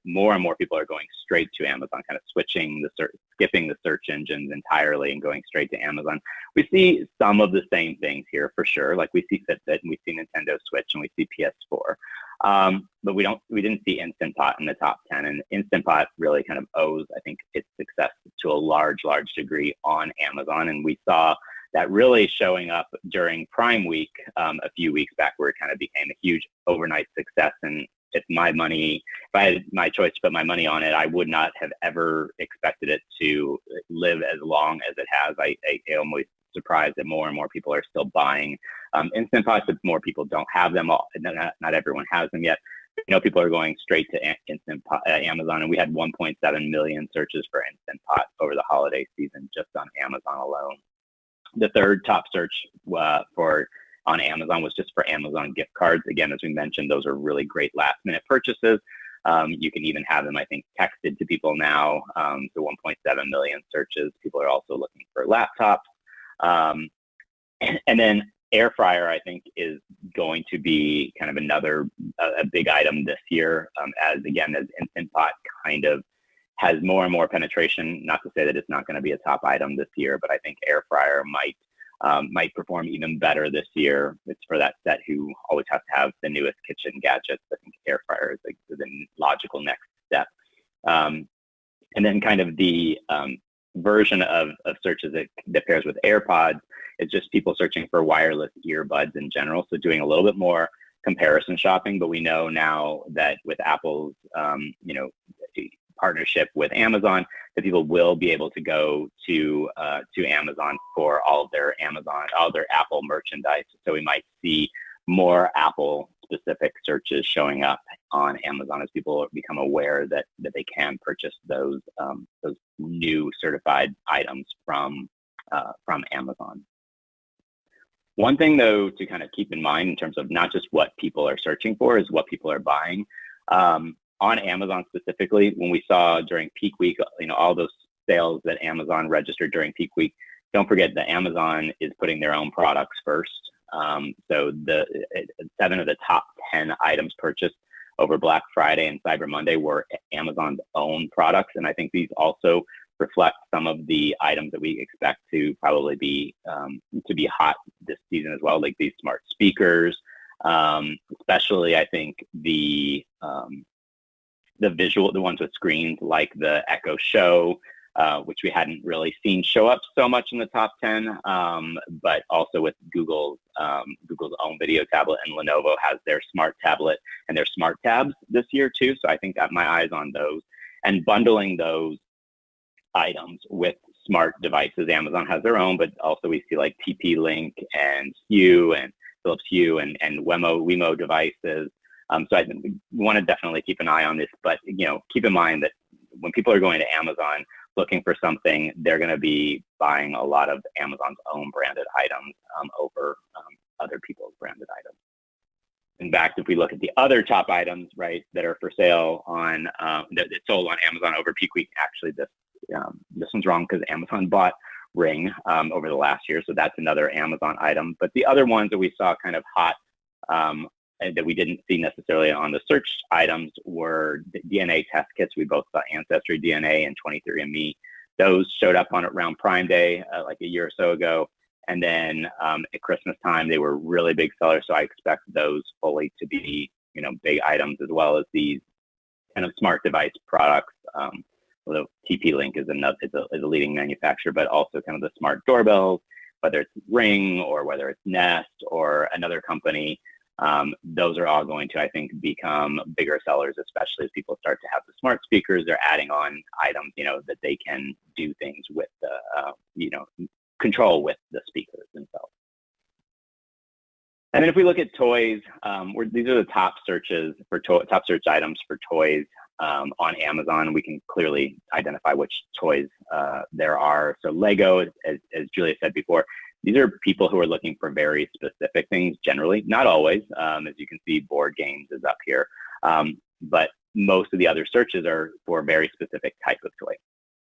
S2: more and more people are going straight to Amazon, kind of skipping the search engines entirely and going straight to Amazon. We see some of the same things here for sure. Like we see Fitbit and we see Nintendo Switch and we see PS4. But we didn't see Instant Pot in the top 10, and Instant Pot really kind of owes, I think, its success to a large degree on Amazon, and we saw that really showing up during Prime Week a few weeks back, where it kind of became a huge overnight success. And if I had my choice to put my money on it, I would not have ever expected it to live as long as it has. I am always surprised that more and more people are still buying Instant Pots, but more people don't have them. Not everyone has them yet. People are going straight to Instant Pot, Amazon, and we had 1.7 million searches for Instant Pot over the holiday season just on Amazon alone. The third top search on Amazon was just for Amazon gift cards. Again, as we mentioned, those are really great last-minute purchases. You can even have them, I think, texted to people now. So 1.7 million searches. People are also looking for laptops. And then air fryer, I think, is going to be kind of another a big item this year, as Instant Pot kind of has more and more penetration. Not to say that it's not going to be a top item this year, but I think air fryer might perform even better this year. It's for that set who always has to have the newest kitchen gadgets. I think air fryer is the logical next step. And then kind of the version of searches that pairs with AirPods is just people searching for wireless earbuds in general. So doing a little bit more comparison shopping, but we know now that with Apple's partnership with Amazon, that people will be able to go to Amazon for all their Apple merchandise. So we might see more Apple specific searches showing up on Amazon as people become aware that they can purchase those new certified items from Amazon. One thing, though, to kind of keep in mind in terms of not just what people are searching for is what people are buying. On Amazon specifically, when we saw during peak week, all those sales that Amazon registered during peak week, don't forget that Amazon is putting their own products first. So the 7 of the top 10 items purchased over Black Friday and Cyber Monday were Amazon's own products. And I think these also reflect some of the items that we expect to probably be hot this season as well, like these smart speakers, especially I think the ones with screens like the Echo Show, which we hadn't really seen show up so much in the top 10, but also with Google's own video tablet, and Lenovo has their smart tablet and their smart tabs this year too. So I think got my eyes on those, and bundling those items with smart devices. Amazon has their own, but also we see like TP-Link and Hue and Philips Hue and Wemo devices. So I think we want to definitely keep an eye on this, but keep in mind that when people are going to Amazon looking for something, they're going to be buying a lot of Amazon's own branded items over other people's branded items. In fact, if we look at the other top items, right, that are for sale on that sold on Amazon over peak week, actually this one's wrong because Amazon bought Ring over the last year, so that's another Amazon item. But the other ones that we saw kind of hot and that we didn't see necessarily on the search items were the DNA test kits. We both saw Ancestry DNA and 23andMe. Those showed up on around Prime Day, like a year or so ago. And then at Christmas time, they were really big sellers. So I expect those fully to be, big items, as well as these kind of smart device products. Although TP-Link is a leading manufacturer, but also kind of the smart doorbells, whether it's Ring or whether it's Nest or another company. Those are all going to, I think, become bigger sellers, especially as people start to have the smart speakers. They're adding on items, that they can do things with the, control with the speakers themselves. And then if we look at toys, these are the top searches for top search items for toys on Amazon. We can clearly identify which toys there are. So Lego, as Julia said before, these are people who are looking for very specific things generally, not always. As you can see, board games is up here. But most of the other searches are for very specific type of toy.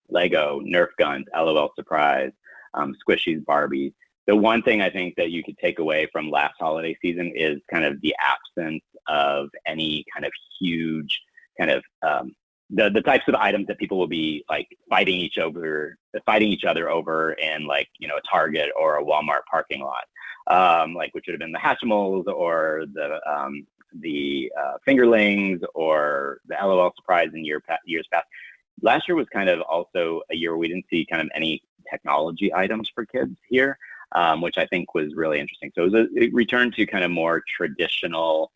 S2: Lego, Nerf guns, LOL Surprise, Squishies, Barbies. The one thing I think that you could take away from last holiday season is kind of the absence of any kind of huge kind of the types of items that people will be like fighting each other over in, like, a Target or a Walmart parking lot, like, which would have been the Hatchimals or the Fingerlings or the LOL Surprise in years past. Last year was kind of also a year where we didn't see kind of any technology items for kids here, which I think was really interesting. So it was a return to kind of more traditional,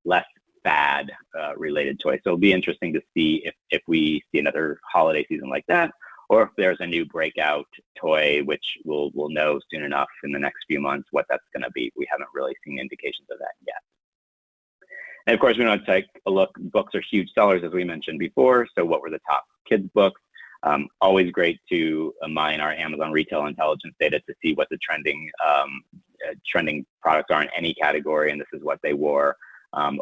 S2: less fad related toys. So it'll be interesting to see if we see another holiday season like that, or if there's a new breakout toy, which we'll know soon enough in the next few months what that's going to be. We haven't really seen indications of that yet. And of course, we want to take a look. Books are huge sellers, as we mentioned before. So what were the top kids books? Always great to mine our Amazon retail intelligence data to see what the trending products are in any category. And this is what they wore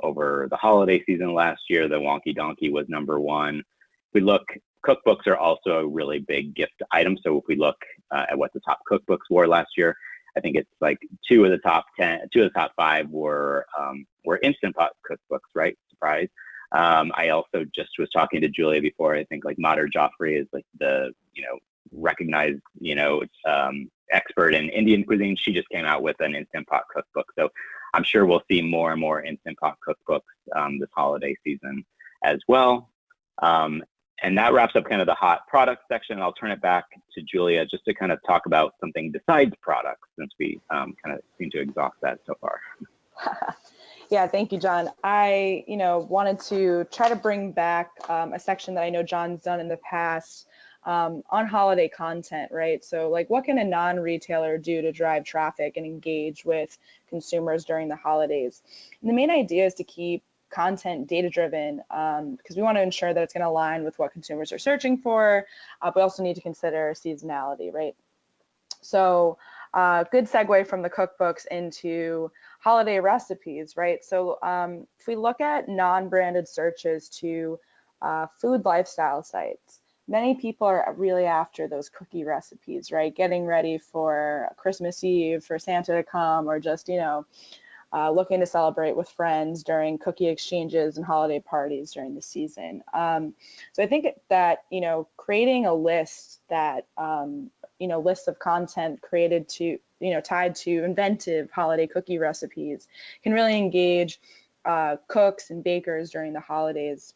S2: over the holiday season last year. The Wonky Donkey was #1. If we look, cookbooks are also a really big gift item. So if we look at what the top cookbooks were last year, I think it's like 2 of the top 5 were Instant Pot cookbooks, right? Surprise. I also just was talking to Julia before. I think like Madhur Jaffrey is like the, recognized, expert in Indian cuisine. She just came out with an Instant Pot cookbook. So I'm sure we'll see more and more Instant Pot cookbooks this holiday season as well. And that wraps up kind of the hot product section. I'll turn it back to Julia just to kind of talk about something besides products, since we kind of seem to exhaust that so far.
S3: Yeah, thank you, John. I, wanted to try to bring back a section that I know John's done in the past on holiday content, right? So like, what can a non-retailer do to drive traffic and engage with consumers during the holidays? And the main idea is to keep content data-driven because we want to ensure that it's going to align with what consumers are searching for. We also need to consider seasonality, right? So good segue from the cookbooks into holiday recipes, right? So if we look at non-branded searches to food lifestyle sites, many people are really after those cookie recipes, right? Getting ready for Christmas Eve, for Santa to come, or just, looking to celebrate with friends during cookie exchanges and holiday parties during the season. So I think that, creating a list that, lists of content created to, tied to inventive holiday cookie recipes can really engage cooks and bakers during the holidays.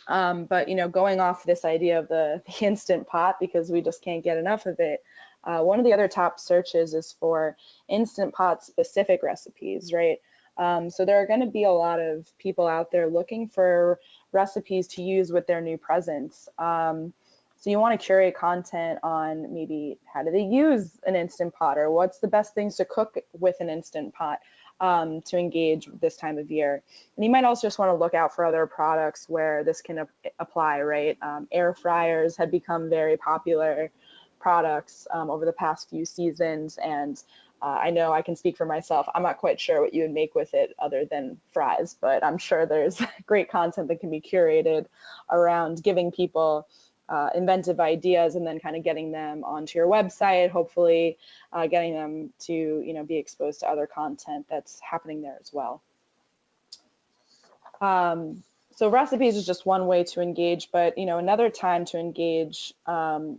S3: But, going off this idea of the Instant Pot, because we just can't get enough of it, one of the other top searches is for Instant Pot specific recipes, right? So there are going to be a lot of people out there looking for recipes to use with their new presents. So you want to curate content on maybe how do they use an Instant Pot, or what's the best things to cook with an Instant Pot. to engage this time of year. And you might also just want to look out for other products where this can apply, right? Air fryers had become very popular products over the past few seasons, and I know I can speak for myself. I'm not quite sure what you would make with it other than fries, but I'm sure there's great content that can be curated around giving people inventive ideas and then kind of getting them onto your website, hopefully getting them to be exposed to other content that's happening there as well. So recipes is just one way to engage, but another time to engage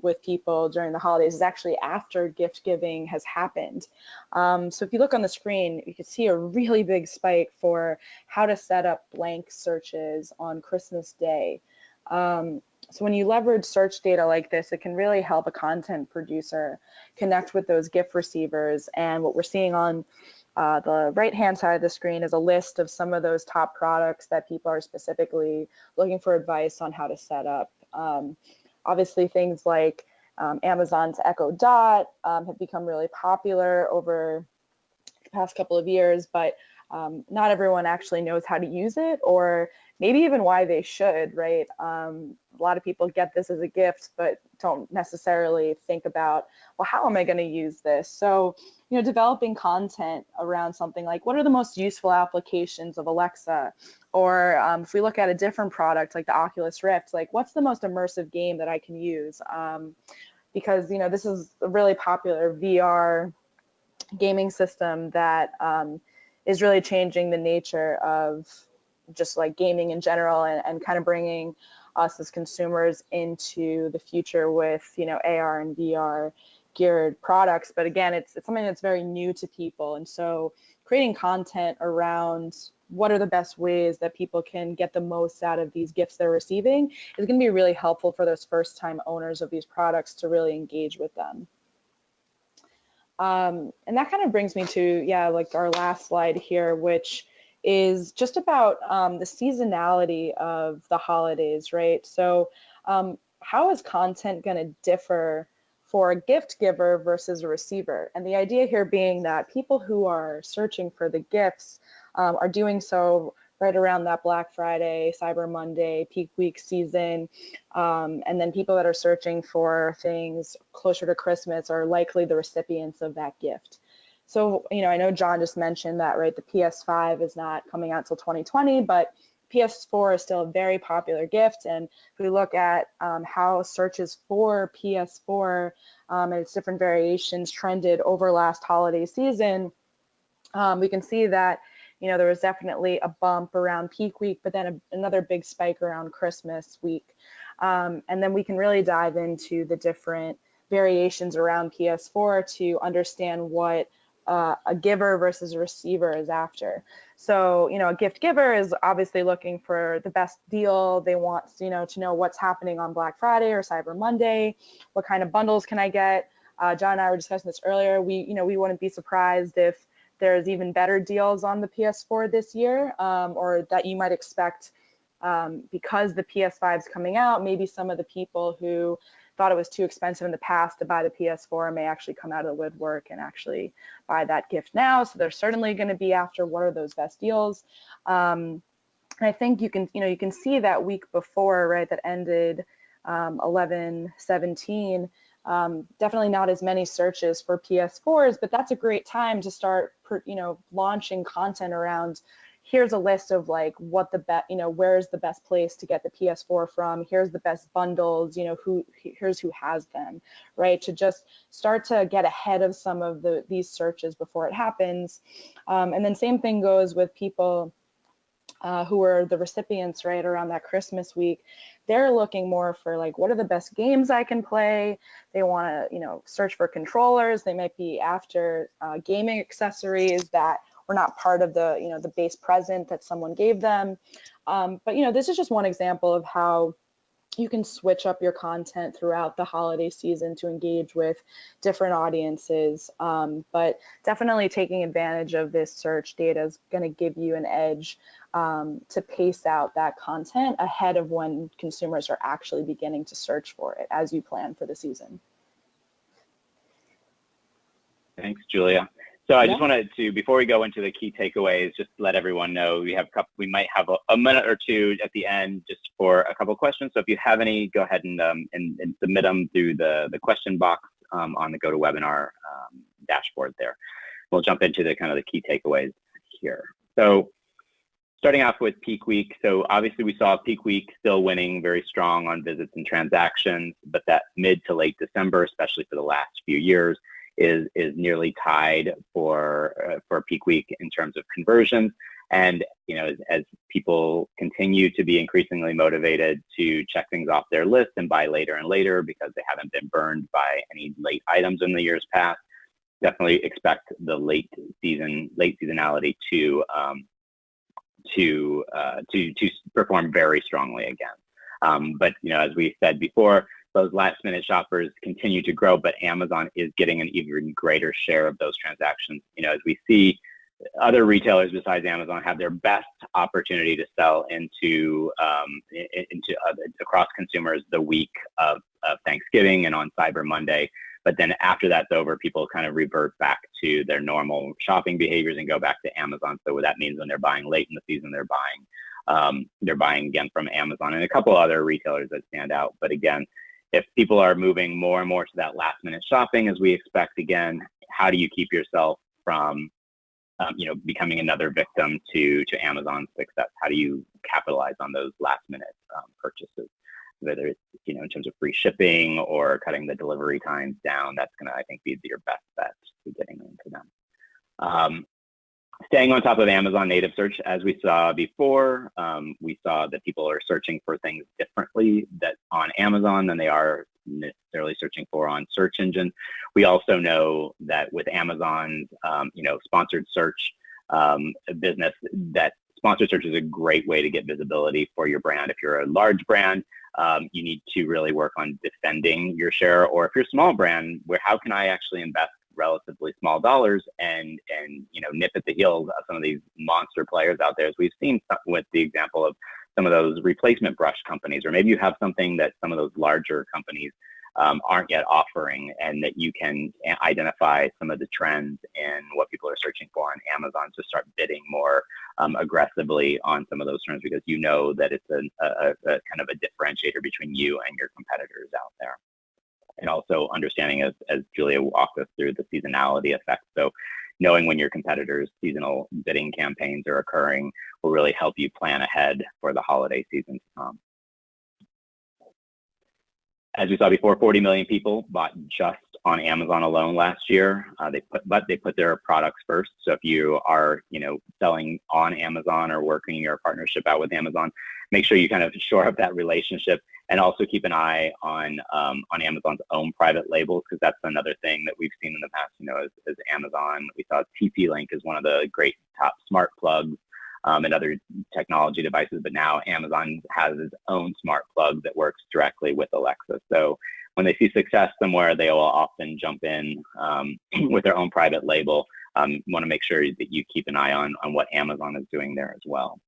S3: with people during the holidays is actually after gift giving has happened. So if you look on the screen, you can see a really big spike for how to set up blank searches on Christmas Day. So when you leverage search data like this, it can really help a content producer connect with those gift receivers. And what we're seeing on the right-hand side of the screen is a list of some of those top products that people are specifically looking for advice on how to set up. Obviously, things like Amazon's Echo Dot have become really popular over the past couple of years, but not everyone actually knows how to use it, or maybe even why they should, right? A lot of people get this as a gift, but don't necessarily think about, well, how am I going to use this? So, developing content around something like, what are the most useful applications of Alexa? Or if we look at a different product like the Oculus Rift, like, what's the most immersive game that I can use? Because, this is a really popular VR gaming system that is really changing the nature of just like gaming in general, and kind of bringing us as consumers into the future with AR and VR geared products. But again, it's something that's very new to people, and so creating content around what are the best ways that people can get the most out of these gifts they're receiving is going to be really helpful for those first time owners of these products to really engage with them. And that kind of brings me to, like our last slide here, which is just about the seasonality of the holidays, right? So how is content going to differ for a gift giver versus a receiver? And the idea here being that people who are searching for the gifts are doing so right around that Black Friday, Cyber Monday, peak week season. And then people that are searching for things closer to Christmas are likely the recipients of that gift. So, I know John just mentioned that, right, the PS5 is not coming out till 2020, but PS4 is still a very popular gift. And if we look at how searches for PS4 and its different variations trended over last holiday season, we can see that there was definitely a bump around peak week, but then another big spike around Christmas week. And then we can really dive into the different variations around PS4 to understand what a giver versus a receiver is after. So, a gift giver is obviously looking for the best deal. They want, to know what's happening on Black Friday or Cyber Monday. What kind of bundles can I get? John and I were discussing this earlier. We wouldn't be surprised if there's even better deals on the PS4 this year, or that you might expect because the PS5 is coming out. Maybe some of the people who thought it was too expensive in the past to buy the PS4 may actually come out of the woodwork and actually buy that gift now. So they're certainly going to be after what are those best deals. And I think you can see that week before, right, that ended 11/17. Definitely not as many searches for PS4s, but that's a great time to start, launching content around. Here's a list of like what the best, where's the best place to get the PS4 from? Here's the best bundles, here's who has them, right? To just start to get ahead of some of these searches before it happens. And then same thing goes with people who are the recipients, right, around that Christmas week. They're looking more for like, what are the best games I can play? They want to, search for controllers. They might be after gaming accessories that were not part of the, the base present that someone gave them. But, this is just one example of how you can switch up your content throughout the holiday season to engage with different audiences. But definitely taking advantage of this search data is going to give you an edge to pace out that content ahead of when consumers are actually beginning to search for it as you plan for the season.
S2: Thanks, Julia. So I just wanted to, before we go into the key takeaways, just let everyone know we might have a minute or two at the end just for a couple of questions. So if you have any, go ahead and submit them through the question box on the GoToWebinar dashboard there. We'll jump into the kind of the key takeaways here. So starting off with peak week. So obviously we saw peak week still winning very strong on visits and transactions, but that mid to late December, especially for the last few years, is nearly tied for peak week in terms of conversions. And as people continue to be increasingly motivated to check things off their list and buy later and later because they haven't been burned by any late items in the years past, definitely expect the late seasonality to perform very strongly again. But as we said before, those last minute shoppers continue to grow, but Amazon is getting an even greater share of those transactions. As we see other retailers besides Amazon have their best opportunity to sell into across consumers the week of Thanksgiving and on Cyber Monday. But then after that's over, people kind of revert back to their normal shopping behaviors and go back to Amazon. So what that means when they're buying late in the season, they're buying again from Amazon and a couple other retailers that stand out. But again, if people are moving more and more to that last minute shopping, as we expect, again, how do you keep yourself from, becoming another victim to Amazon's success? How do you capitalize on those last minute purchases? Whether it's, in terms of free shipping or cutting the delivery times down, that's going to, I think, be your best bet to getting into them. Staying on top of Amazon native search, as we saw before, we saw that people are searching for things differently that on Amazon than they are necessarily searching for on search engine. We also know that with Amazon's, sponsored search business, that sponsored search is a great way to get visibility for your brand. If you're a large brand, you need to really work on defending your share. Or if you're a small brand, how can I actually invest relatively small dollars and nip at the heels of some of these monster players out there, as we've seen with the example of some of those replacement brush companies, or maybe you have something that some of those larger companies aren't yet offering, and that you can identify some of the trends in what people are searching for on Amazon to start bidding more aggressively on some of those terms, because that it's a kind of a differentiator between you and your competitors out there. And also understanding, as Julia walked us through, the seasonality effect. So knowing when your competitors' seasonal bidding campaigns are occurring will really help you plan ahead for the holiday season to come. As we saw before, 40 million people bought just on Amazon alone last year. They put their products first. So if you are, selling on Amazon or working your partnership out with Amazon, make sure you kind of shore up that relationship, and also keep an eye on Amazon's own private labels, because that's another thing that we've seen in the past. As Amazon, we saw TP-Link is one of the great top smart plugs and other technology devices, but now Amazon has its own smart plug that works directly with Alexa. So when they see success somewhere, they will often jump in with their own private label. Want to make sure that you keep an eye on what Amazon is doing there as well.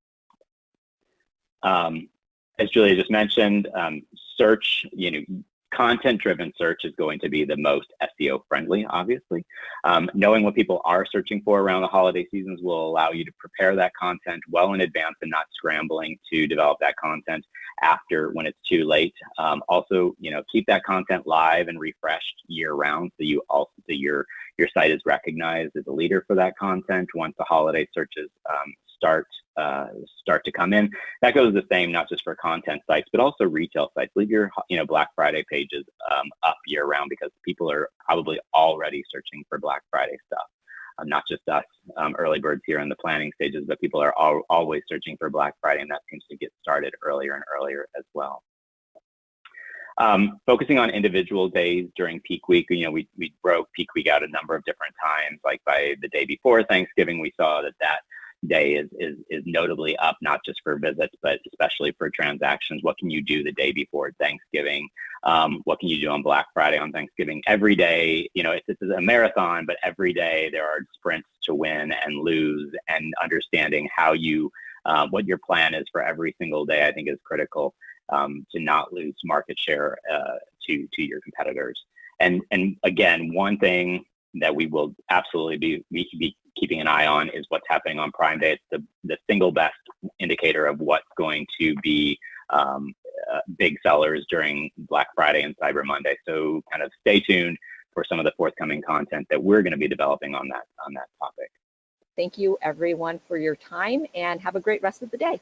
S2: As Julia just mentioned, search, content-driven search is going to be the most SEO friendly, obviously. Knowing what people are searching for around the holiday seasons will allow you to prepare that content well in advance and not scrambling to develop that content after when it's too late. Also, keep that content live and refreshed year round, so your site is recognized as a leader for that content once the holiday searches start to come in. That goes the same not just for content sites, but also retail sites. Leave your Black Friday pages up year round, because people are probably already searching for Black Friday stuff. Not just us early birds here in the planning stages, but people are always searching for Black Friday, and that seems to get started earlier and earlier as well. Focusing on individual days during peak week, we broke peak week out a number of different times. Like by the day before Thanksgiving, we saw that day is notably up, not just for visits, but especially for transactions. What can you do the day before Thanksgiving? What can you do on Black Friday on Thanksgiving? Every day, this is a marathon, but every day there are sprints to win and lose, and understanding how what your plan is for every single day, I think, is critical to not lose market share to your competitors. And again, one thing that we will absolutely be keeping an eye on is what's happening on Prime Day. It's the single best indicator of what's going to be big sellers during Black Friday and Cyber Monday. So kind of stay tuned for some of the forthcoming content that we're going to be developing on that topic.
S1: Thank you everyone for your time, and have a great rest of the day.